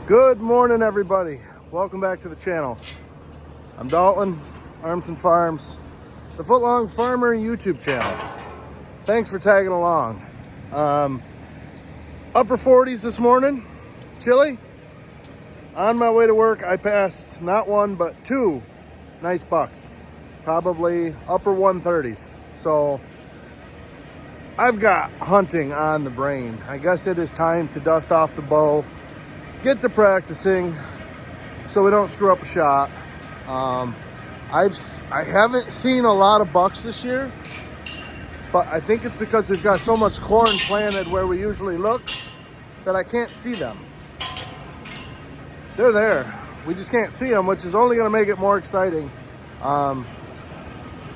Good morning, everybody. Welcome back to the channel. I'm Dalton, Arms and Farms, the Footlong Farmer YouTube channel. Thanks for tagging along. Upper 40s this morning, chilly. On my way to work, I passed not one, but two nice bucks. Probably upper 130s. So I've got hunting on the brain. I guess it is time to dust off the bow, get to practicing so we don't screw up a shot. I haven't seen a lot of bucks this year, but I think it's because we've got so much corn planted where we usually look that I can't see them. They're there. We just can't see them, which is only going to make it more exciting.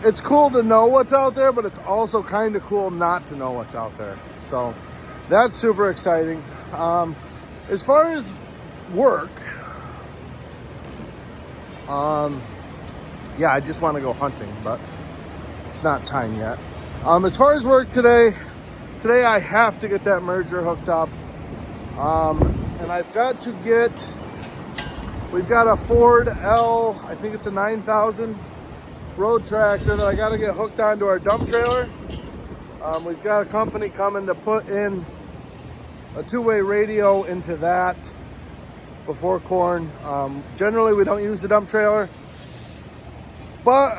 It's cool to know what's out there, but it's also kind of cool not to know what's out there. So that's super exciting. As far as work, yeah, I just want to go hunting, but it's not time yet. As far as work today I have to get that merger hooked up. And I've got to we've got a Ford L, I think it's a 9000 road tractor that I got to get hooked onto our dump trailer. We've got a company coming to put in a two-way radio into that before corn. Generally we don't use the dump trailer, but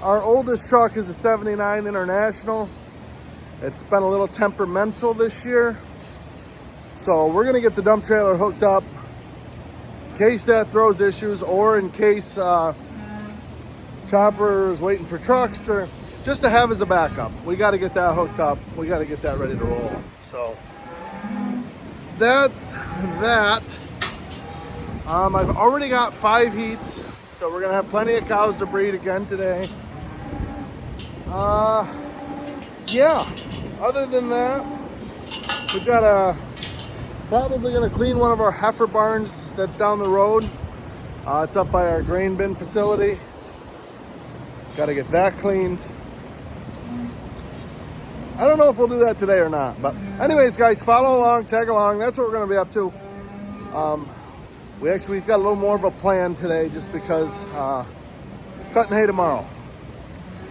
our oldest truck is a 79 International. It's been a little temperamental this year, so we're gonna get the dump trailer hooked up in case that throws issues, or in case Chopper is waiting for trucks, or just to have as a backup. We got to get that hooked up. We got to get that ready to roll. So that's that. I've already got 5 heats, so we're gonna have plenty of cows to breed again today. Yeah, other than that, we've got probably gonna clean one of our heifer barns that's down the road. It's up by our grain bin facility. Got to get that cleaned. I don't know if we'll do that today or not, but anyways, guys, follow along, tag along. That's what we're going to be up to. We've got a little more of a plan today, just because cutting hay tomorrow.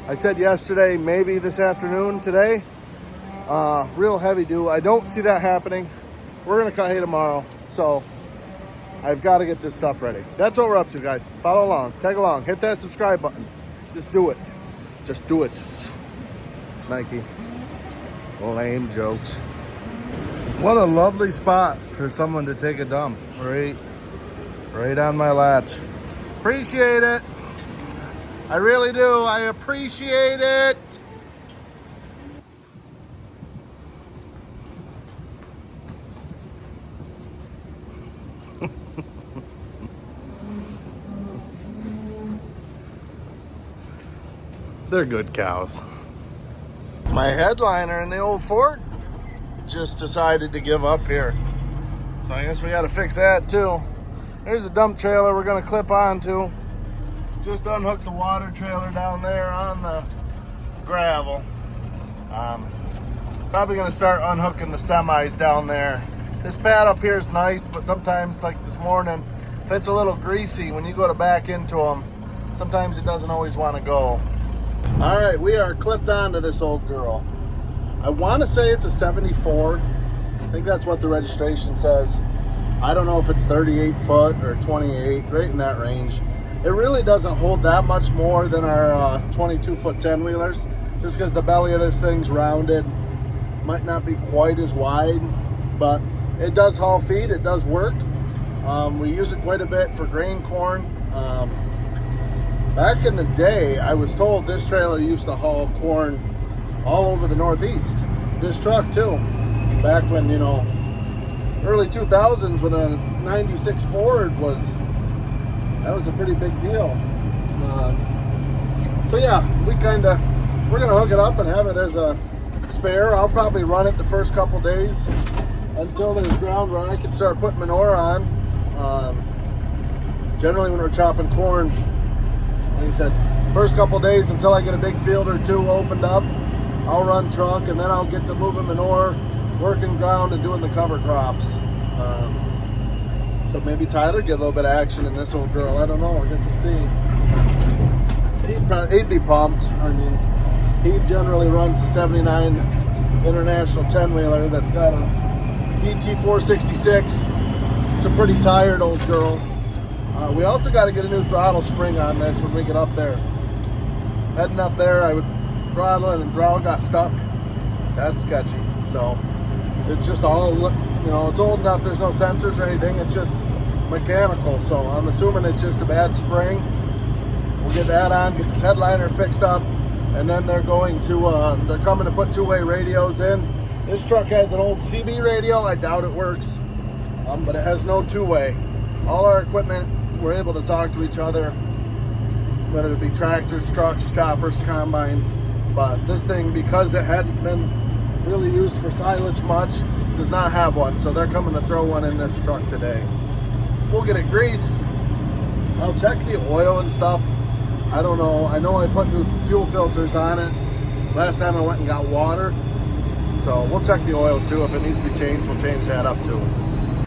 I said yesterday, maybe this afternoon. Today, real heavy dew. I don't see that happening. We're going to cut hay tomorrow, so I've got to get this stuff ready. That's what we're up to, guys. Follow along, tag along, hit that subscribe button. Just do it. Just do it. Nike. Lame jokes. What a lovely spot for someone to take a dump. Right on my latch. Appreciate it. I really do. I appreciate it. They're good cows. My headliner in the old Ford just decided to give up here. So I guess we got to fix that too. There's a dump trailer we're going to clip onto. Just unhook the water trailer down there on the gravel. Probably going to start unhooking the semis down there. This pad up here is nice, but sometimes, like this morning, if it's a little greasy, when you go to back into them, sometimes it doesn't always want to go. All right, we are clipped onto this old girl. I want to say it's a 74. I think that's what the registration says. I don't know if it's 38 foot or 28, right in that range. It really doesn't hold that much more than our 22 foot 10 wheelers, just because the belly of this thing's rounded. Might not be quite as wide, but it does haul feed, it does work. We use it quite a bit for grain corn. Back in the day, I was told this trailer used to haul corn all over the Northeast. This truck too. Back when, early 2000s, when a 96 Ford was a pretty big deal. So yeah, we're gonna hook it up and have it as a spare. I'll probably run it the first couple days until there's ground where I can start putting manure on. Generally when we're chopping corn, like I said, first couple days until I get a big field or two opened up, I'll run truck, and then I'll get to moving manure, working ground, and doing the cover crops. So maybe Tyler get a little bit of action in this old girl. I don't know. I guess we'll see. He'd be pumped. I mean, he generally runs the 79 International 10-wheeler that's got a DT 466. It's a pretty tired old girl. We also got to get a new throttle spring on this when we get up there. Heading up there, I would throttle and the throttle got stuck. That's sketchy. So it's just all, you know, it's old enough. There's no sensors or anything. It's just mechanical. So I'm assuming it's just a bad spring. We'll get that on, get this headliner fixed up, and then they're going to, they're coming to put two-way radios in. This truck has an old CB radio. I doubt it works, but it has no two-way. All our equipment, we're able to talk to each other, whether it be tractors, trucks, choppers, combines. But this thing, because it hadn't been really used for silage much, does not have one. So they're coming to throw one in this truck today. We'll get it greased. I'll check the oil and stuff. I don't know. I know I put new fuel filters on it. Last time I went and got water. So we'll check the oil too. If it needs to be changed, we'll change that up too.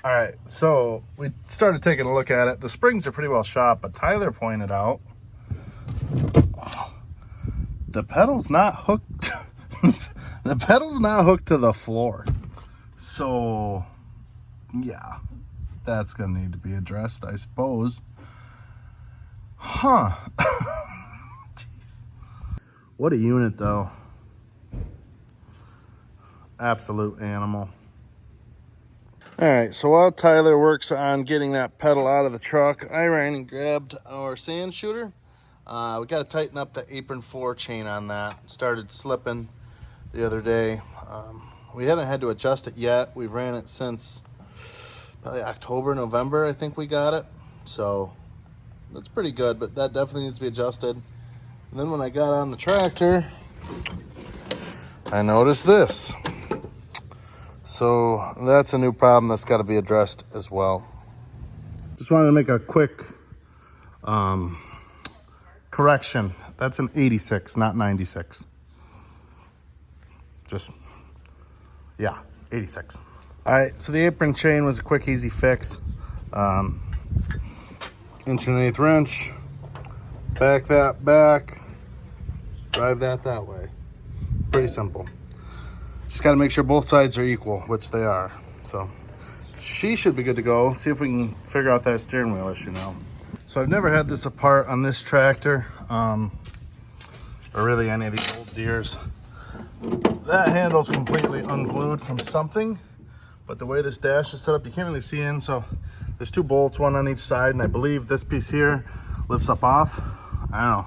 All right, so we started taking a look at it. The springs are pretty well shot, but Tyler pointed out the pedal's not hooked. The pedal's not hooked to the floor. So yeah, that's gonna need to be addressed, I suppose. Huh. Jeez. What a unit though. Absolute animal. All right, so while Tyler works on getting that pedal out of the truck, I ran and grabbed our sand shooter. We got to tighten up the apron floor chain on that. Started slipping the other day. We haven't had to adjust it yet. We've ran it since probably October, November, I think we got it. So that's pretty good, but that definitely needs to be adjusted. And then when I got on the tractor, I noticed this. So that's a new problem that's got to be addressed as well. Just wanted to make a quick correction. That's an 86, not 96. Just, yeah, 86. All right, so the apron chain was a quick, easy fix. 1 1/8 wrench, back that back, drive that way. Pretty simple. Just got to make sure both sides are equal, which they are. So she should be good to go. See if we can figure out that steering wheel issue now. So I've never had this apart on this tractor, or really any of these old Deeres. That handle's completely unglued from something, but the way this dash is set up, you can't really see in. So there's 2 bolts, one on each side, and I believe this piece here lifts up off. I don't know.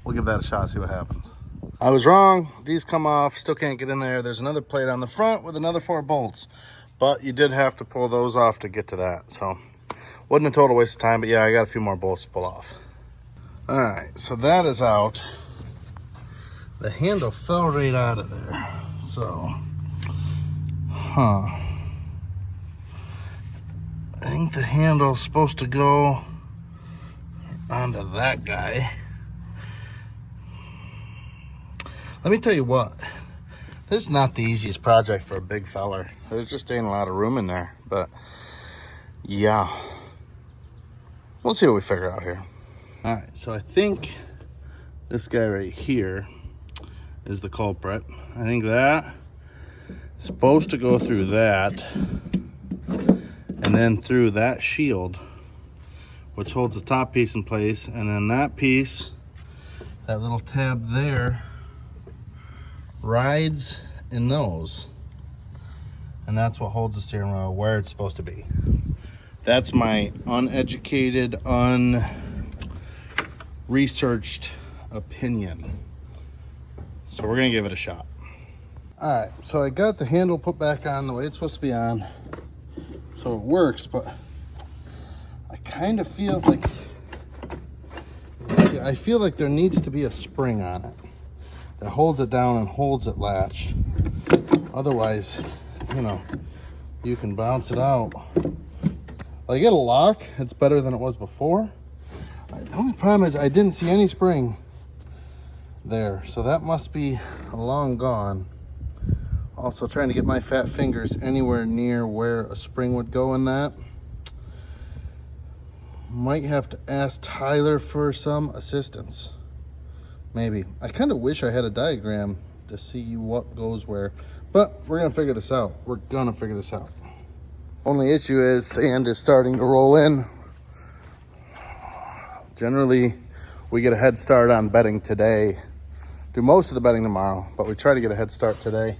We'll give that a shot, see what happens. I was wrong. These come off, still can't get in there. There's another plate on the front with another 4 bolts, but you did have to pull those off to get to that. So wasn't a total waste of time, but yeah, I got a few more bolts to pull off. All right, so that is out. The handle fell right out of there. So, I think the handle's supposed to go onto that guy. Let me tell you what, this is not the easiest project for a big feller. There's just ain't a lot of room in there, but yeah. We'll see what we figure out here. All right, so I think this guy right here is the culprit. I think that is supposed to go through that and then through that shield, which holds the top piece in place, and then that piece, that little tab there, rides in those, and that's what holds the steering wheel where it's supposed to be. That's my uneducated, unresearched opinion. So we're gonna give it a shot. All right, so I got the handle put back on the way it's supposed to be on, so it works, but I kind of feel like, there needs to be a spring on it that holds it down and holds it latched. Otherwise, you know, you can bounce it out. Like, it'll lock. It's better than it was before. The only problem is I didn't see any spring there, so that must be long gone. Also trying to get my fat fingers anywhere near where a spring would go in that. Might have to ask Tyler for some assistance. Maybe. I kind of wish I had a diagram to see what goes where. But we're going to figure this out. We're going to figure this out. Only issue is sand is starting to roll in. Generally, we get a head start on bedding today. Do most of the bedding tomorrow, but we try to get a head start today.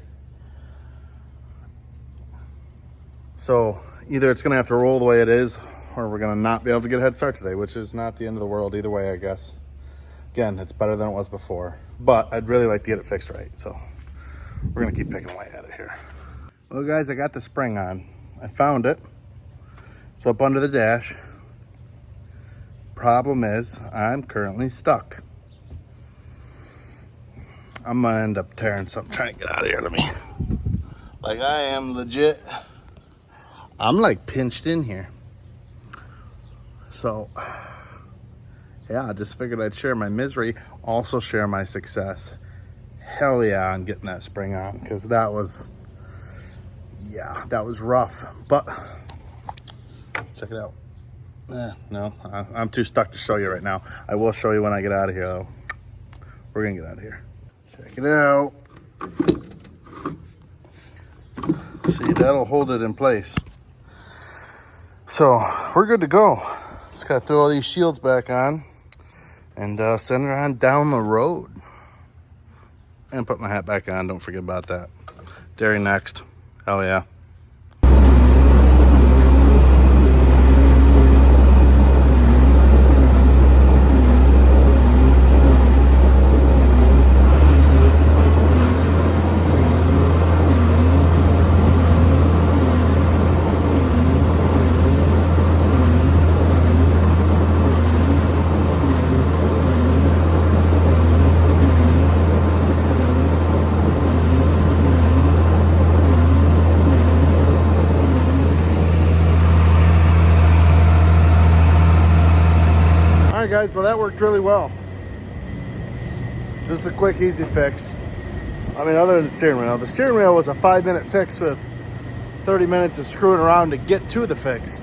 So either it's going to have to roll the way it is, or we're going to not be able to get a head start today, which is not the end of the world either way, I guess. Again, it's better than it was before, but I'd really like to get it fixed right. So we're going to keep picking away at it here. Well, guys, I got the spring on. I found it. It's up under the dash. Problem is, I'm currently stuck. I'm going to end up tearing something, trying to get out of here to me. Like, I am legit. I'm like pinched in here. So, yeah, I just figured I'd share my misery, also share my success. Hell yeah, on getting that spring on, because that was rough. But check it out. No, I'm too stuck to show you right now. I will show you when I get out of here, though. We're gonna get out of here. Check it out. See, that'll hold it in place. So we're good to go. Just gotta throw all these shields back on and send her on down the road. And put my hat back on, don't forget about that. Dairy next, hell yeah. Guys, well, that worked really well. Just a quick, easy fix. I mean, other than the steering wheel. The steering wheel was a 5-minute fix with 30 minutes of screwing around to get to the fix.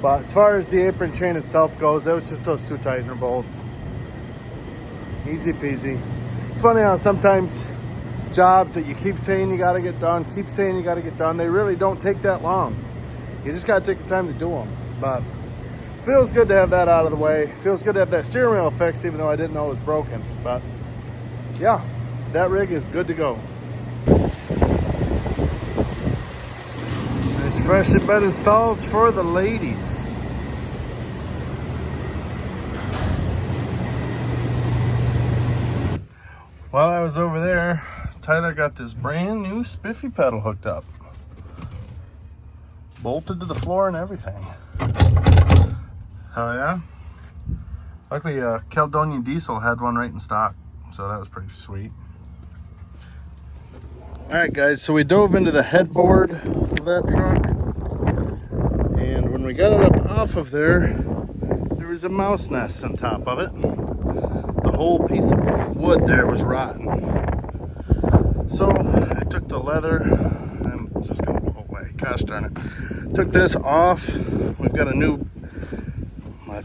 But as far as the apron chain itself goes, it was just those 2 tightener bolts. Easy peasy. It's funny how sometimes jobs that you keep saying you gotta get done, they really don't take that long. You just gotta take the time to do them. But feels good to have that out of the way. Feels good to have that steering wheel fixed, even though I didn't know it was broken. But yeah, that rig is good to go. Nice freshly bedded stalls for the ladies. While I was over there, Tyler got this brand new spiffy pedal hooked up. Bolted to the floor and everything. Hell yeah. Luckily, Caledonian Diesel had one right in stock, so that was pretty sweet. Alright guys, so we dove into the headboard of that truck, and when we got it up off of there, there was a mouse nest on top of it. The whole piece of wood there was rotten. So I took the leather, I'm just gonna blow away, gosh darn it. Took this off. We've got a new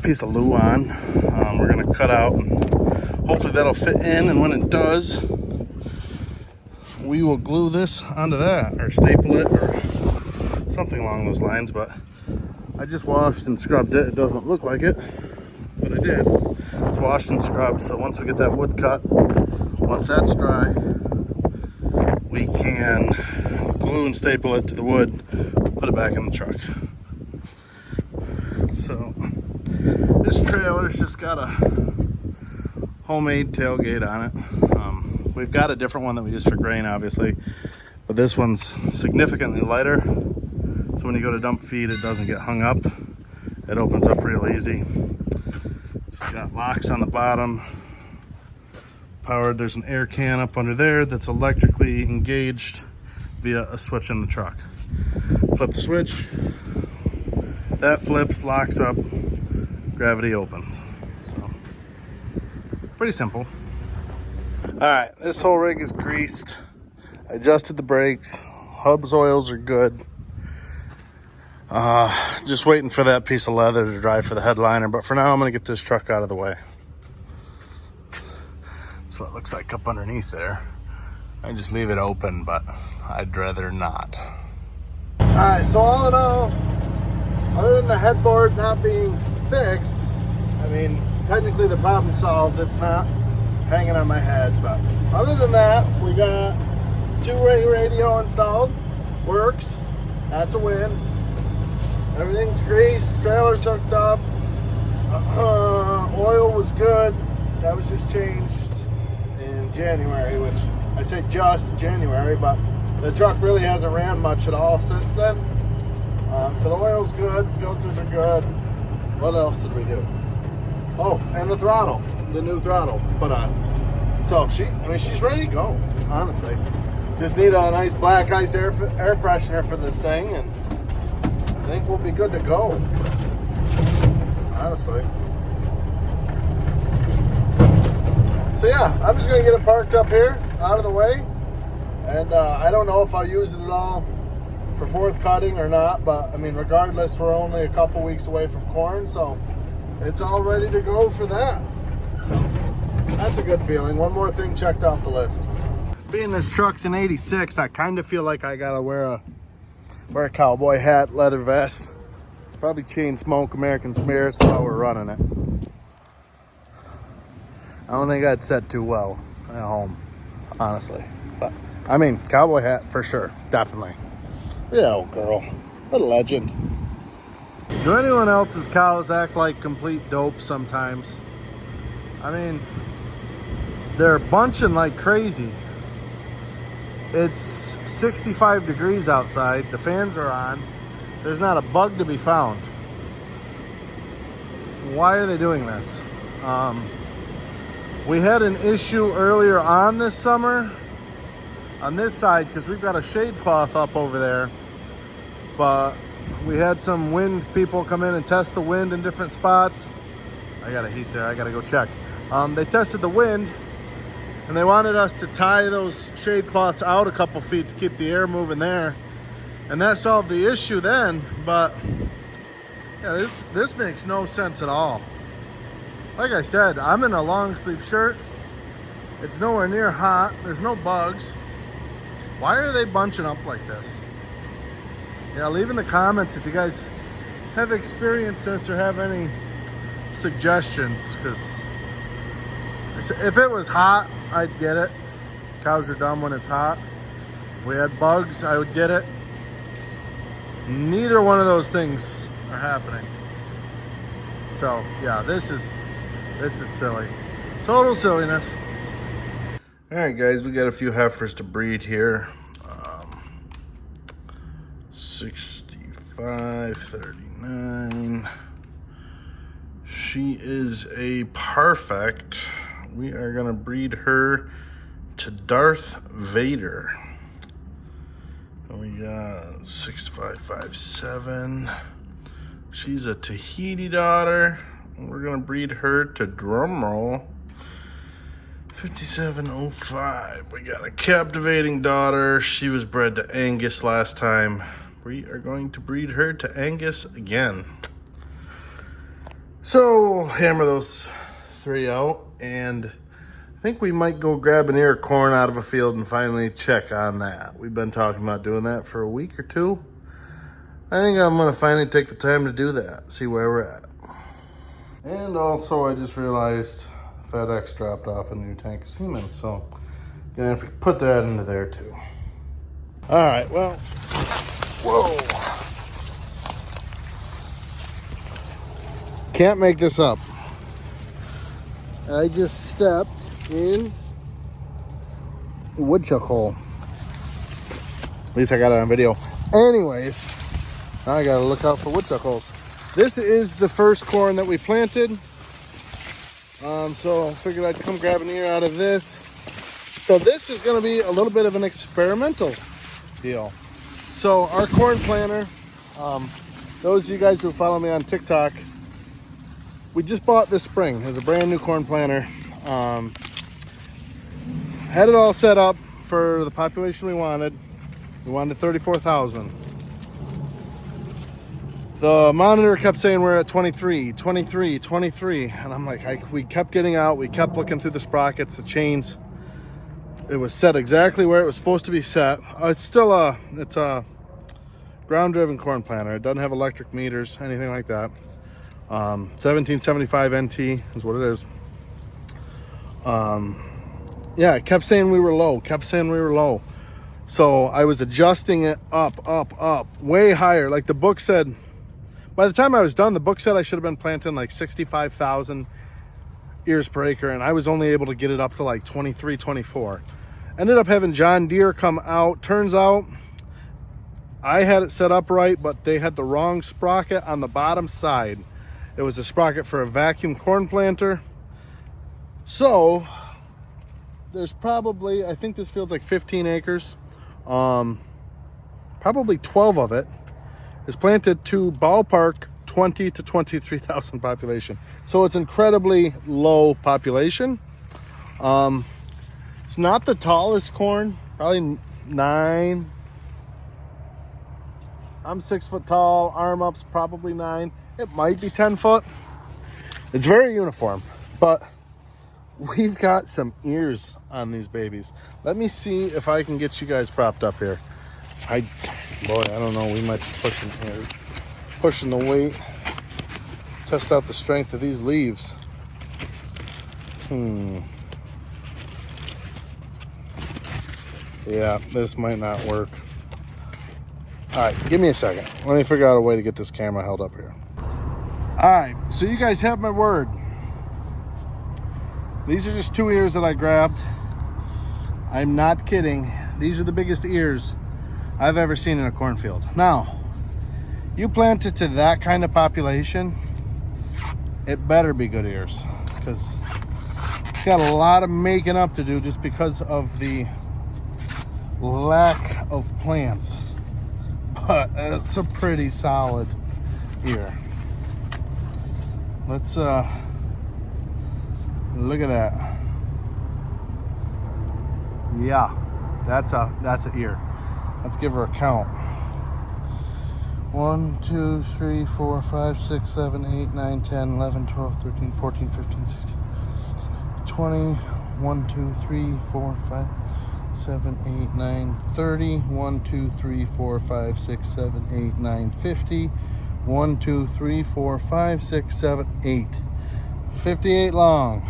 piece of glue on. We're gonna cut out, and hopefully that'll fit in, and when it does, we will glue this onto that, or staple it, or something along those lines. But I just washed and scrubbed it. It doesn't look like it, but I did. It's washed and scrubbed, so once we get that wood cut, once that's dry, we can glue and staple it to the wood, put it back in the truck. So this trailer's just got a homemade tailgate on it. We've got a different one that we use for grain, obviously, but this one's significantly lighter, so when you go to dump feed, it doesn't get hung up. It opens up real easy. Just got locks on the bottom. Powered, there's an air can up under there that's electrically engaged via a switch in the truck. Flip the switch, that flips, locks up, gravity opens. So pretty simple. All right, this whole rig is greased. I adjusted the brakes. Hub's oils are good. Just waiting for that piece of leather to dry for the headliner, but for now I'm gonna get this truck out of the way. That's what it looks like up underneath there. I just leave it open, but I'd rather not. All right, so all in all, other than the headboard not being fixed, I mean, technically the problem's solved. It's not hanging on my head, but other than that, we got two-way radio installed. Works. That's a win. Everything's greased. Trailer's hooked up. Oil was good. That was just changed in January, which I say just January, but the truck really hasn't ran much at all since then. So the oil's good. Filters are good. What else did we do? Oh, and the throttle. The new throttle put on. So she's ready to go, honestly. Just need a nice black ice air freshener for this thing, and I think we'll be good to go, honestly. So yeah, I'm just gonna get it parked up here, out of the way, and I don't know if I'll use it at all for fourth cutting or not, but I mean, regardless, we're only a couple weeks away from corn, so it's all ready to go for that. So that's a good feeling. One more thing checked off the list. Being this truck's an 86, I kind of feel like I gotta wear a cowboy hat, leather vest, probably chain smoke American Spirits while we're running it. I don't think I'd set too well at home, honestly. But I mean, cowboy hat for sure, definitely. Yeah, old girl, what a legend. Do anyone else's cows act like complete dope sometimes? I mean, they're bunching like crazy. It's 65 degrees outside. The fans are on. There's not a bug to be found. Why are they doing this? We had an issue earlier on this summer on this side because we've got a shade cloth up over there. But we had some wind people come in and test the wind in different spots. I got a heat there. I got to go check. They tested the wind. And they wanted us to tie those shade cloths out a couple feet to keep the air moving there. And that solved the issue then, but yeah, this makes no sense at all. Like I said, I'm in a long sleeve shirt. It's nowhere near hot. There's no bugs. Why are they bunching up like this? Yeah, leave in the comments if you guys have experienced this or have any suggestions, because if it was hot, I'd get it. Cows are dumb when it's hot. If we had bugs, I would get it. Neither one of those things are happening. So yeah, this is silly. Total silliness. All right, guys, we got a few heifers to breed here. 65, 39. She is a perfect. We are gonna breed her to Darth Vader. And we got 6557. She's a Tahiti daughter. And we're gonna breed her to, drumroll, 5705. We got a captivating daughter. She was bred to Angus last time. We are going to breed her to Angus again. So hammer those three out, and I think we might go grab an ear of corn out of a field and finally check on that. We've been talking about doing that for a week or two. I think I'm gonna finally take the time to do that, see where we're at. And also I just realized FedEx dropped off a new tank of semen, so I'm gonna have to put that into there too. All right, well, whoa. Can't make this up. I just stepped in a woodchuck hole. At least I got it on video. Anyways, now I gotta look out for woodchuck holes. This is the first corn that we planted. So I figured I'd come grab an ear out of this. So this is gonna be a little bit of an experimental deal. So our corn planter, those of you guys who follow me on TikTok, we just bought this spring. It was a brand new corn planter. Had it all set up for the population we wanted. We wanted 34,000. The monitor kept saying we're at 23, 23, 23. And I'm like, we kept getting out. We kept looking through the sprockets, the chains. It was set exactly where it was supposed to be set. It's still it's a ground-driven corn planter. It doesn't have electric meters, anything like that. 1775 NT is what it is. Yeah, it kept saying we were low. So I was adjusting it up, way higher. Like the book said, by the time I was done, the book said I should have been planting like 65,000 ears per acre, and I was only able to get it up to like 23, 24. Ended up having John Deere come out. Turns out I had it set up right, but they had the wrong sprocket on the bottom side. It was a sprocket for a vacuum corn planter. So there's probably, I think this field's like 15 acres. Probably 12 of it is planted to ballpark 20 to 23,000 population. So it's incredibly low population. It's not the tallest corn, probably 9. I'm 6 foot tall, arm up's probably 9. It might be 10 foot. It's very uniform, but we've got some ears on these babies. Let me see if I can get you guys propped up here. I don't know. We might be pushing the weight. Test out the strength of these leaves. Yeah, this might not work. All right, give me a second. Let me figure out a way to get this camera held up here. All right, so you guys have my word. These are just 2 ears that I grabbed. I'm not kidding. These are the biggest ears I've ever seen in a cornfield. Now, you plant it to that kind of population, it better be good ears, because it's got a lot of making up to do just because of the lack of plants. But it's a pretty solid ear. Let's look at that. Yeah, that's an ear. Let's give her a count. 1, 2, 3, 4, 5, 6, 7, 8, 9, 10, 11, 12, 13, 14, 15, 16, 20. 1, 2, 3, 4, 5, 7, 8, 9, 30. 1, 2, 3, 4, 5, 6, 7, 8, 9, 50. 1, 2, 3, 4, 5, 6, 7, 8. 58 long.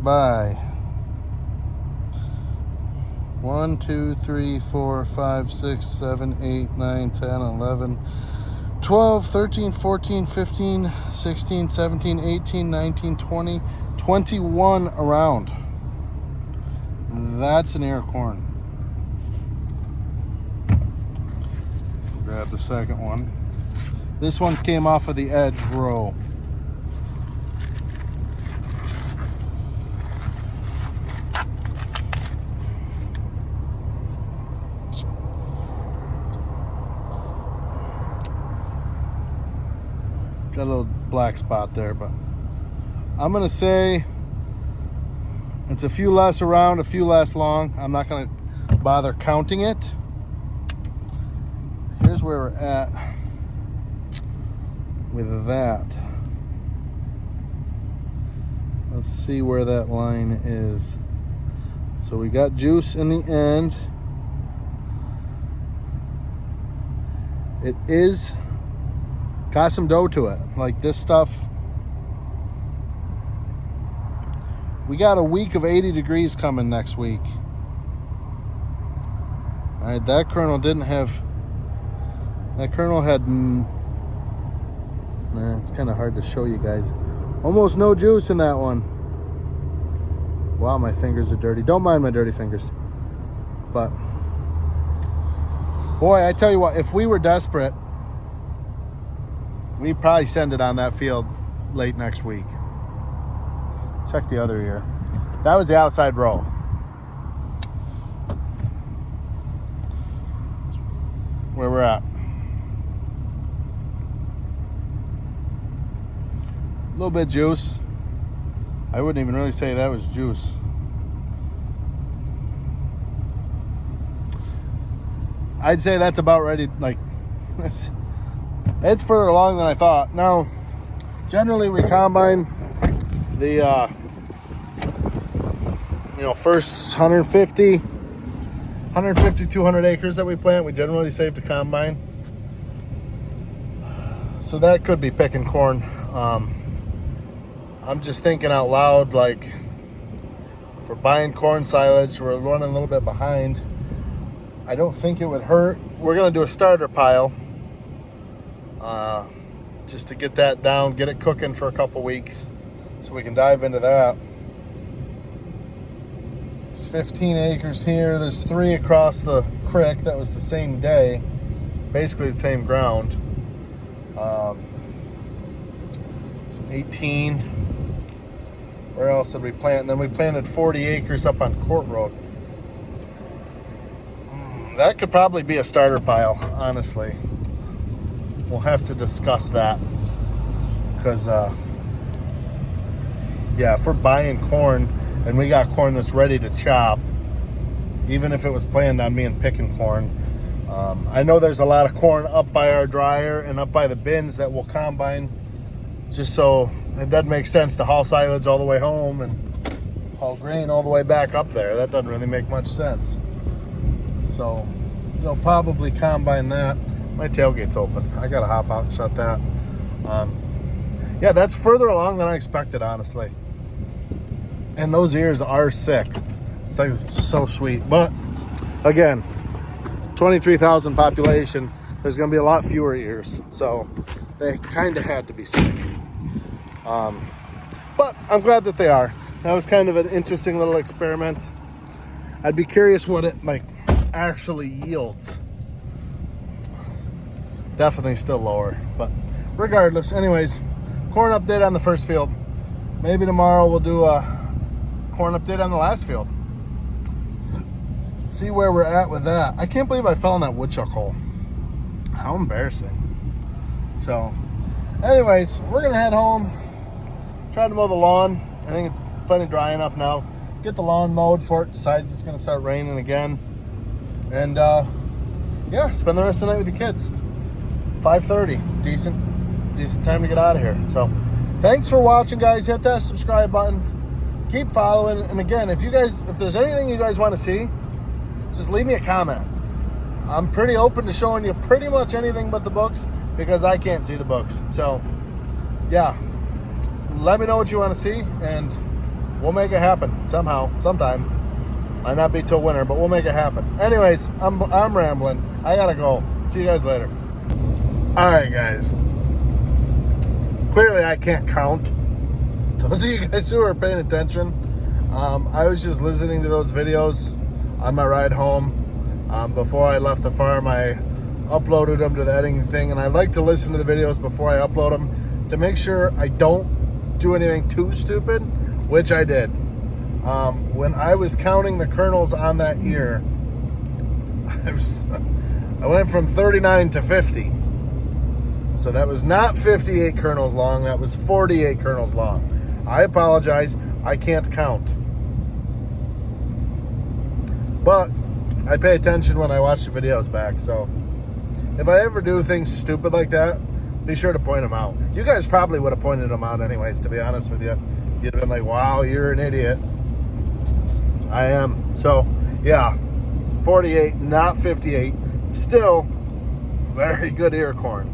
Bye. 1, 2, 3, 4, 5, 6, 7, 8, 9, 10, 11, 12, 13, 14, 15, 16, 17, 18, 19, 20, 21 around. That's an ear of corn. Grab the second one. This one came off of the edge row. Got a little black spot there, but I'm gonna say it's a few less around, a few less long. I'm not gonna bother counting it. Here's where we're at with that. Let's see where that line is. So we got juice in the end. It is got some dough to it. Like this stuff, we got a week of 80 degrees coming next week. All right, that kernel didn't have, that kernel had, it's kind of hard to show you guys. Almost no juice in that one. Wow, my fingers are dirty. Don't mind my dirty fingers. But, boy, I tell you what, if we were desperate, we'd probably send it on that field late next week. Check the other ear. That was the outside row. Where we're at. A little bit of juice. I wouldn't even really say that was juice. I'd say that's about ready. Like, it's further along than I thought. Now, generally we combine the first 150 200 acres that we plant. We generally save to combine, so that could be picking corn. I'm just thinking out loud, like, for buying corn silage, we're running a little bit behind. I don't think it would hurt. We're gonna do a starter pile, just to get that down, get it cooking for a couple weeks, so we can dive into that. There's 15 acres here. There's 3 across the creek. That was the same day, basically the same ground. 18. Where else did we plant? And then we planted 40 acres up on Court Road. That could probably be a starter pile, honestly. We'll have to discuss that, because if we're buying corn and we got corn that's ready to chop, even if it was planned on being picking corn, I know there's a lot of corn up by our dryer and up by the bins that we'll combine, just so it doesn't make sense to haul silage all the way home and haul grain all the way back up there. That doesn't really make much sense. So they'll probably combine that. My tailgate's open. I gotta hop out and shut that. That's further along than I expected, honestly. And those ears are sick. It's like so sweet. But again, 23,000 population, there's gonna be a lot fewer ears. So they kind of had to be sick. But I'm glad that they are. That was kind of an interesting little experiment. I'd be curious what it actually yields. Definitely still lower, but regardless. Anyways, corn update on the first field. Maybe tomorrow we'll do a corn update on the last field. See where we're at with that. I can't believe I fell in that woodchuck hole. How embarrassing. So anyways, we're gonna head home, try to mow the lawn. I think it's plenty dry enough now. Get the lawn mowed before it decides it's gonna start raining again. And spend the rest of the night with the kids. 5:30, decent time to get out of here. So thanks for watching, guys. Hit that subscribe button, keep following, and again, if there's anything you guys want to see, just leave me a comment. I'm pretty open to showing you pretty much anything but the books, because I can't see the books. So let me know what you want to see, and we'll make it happen somehow, sometime. Might not be till winter, but we'll make it happen. Anyways, I'm rambling. I gotta go. See you guys later. All right, guys. Clearly, I can't count. Those of you guys who are paying attention, I was just listening to those videos on my ride home. Before I left the farm, I uploaded them to the editing thing, and I like to listen to the videos before I upload them to make sure I don't do anything too stupid, which I did. When I was counting the kernels on that ear, I went from 39 to 50. So that was not 58 kernels long, that was 48 kernels long. I apologize, I can't count. But I pay attention when I watch the videos back, so if I ever do things stupid like that, be sure to point them out. You guys probably would have pointed them out anyways, to be honest with you. You'd have been like, wow, you're an idiot. I am. So, 48, not 58. Still very good ear corn.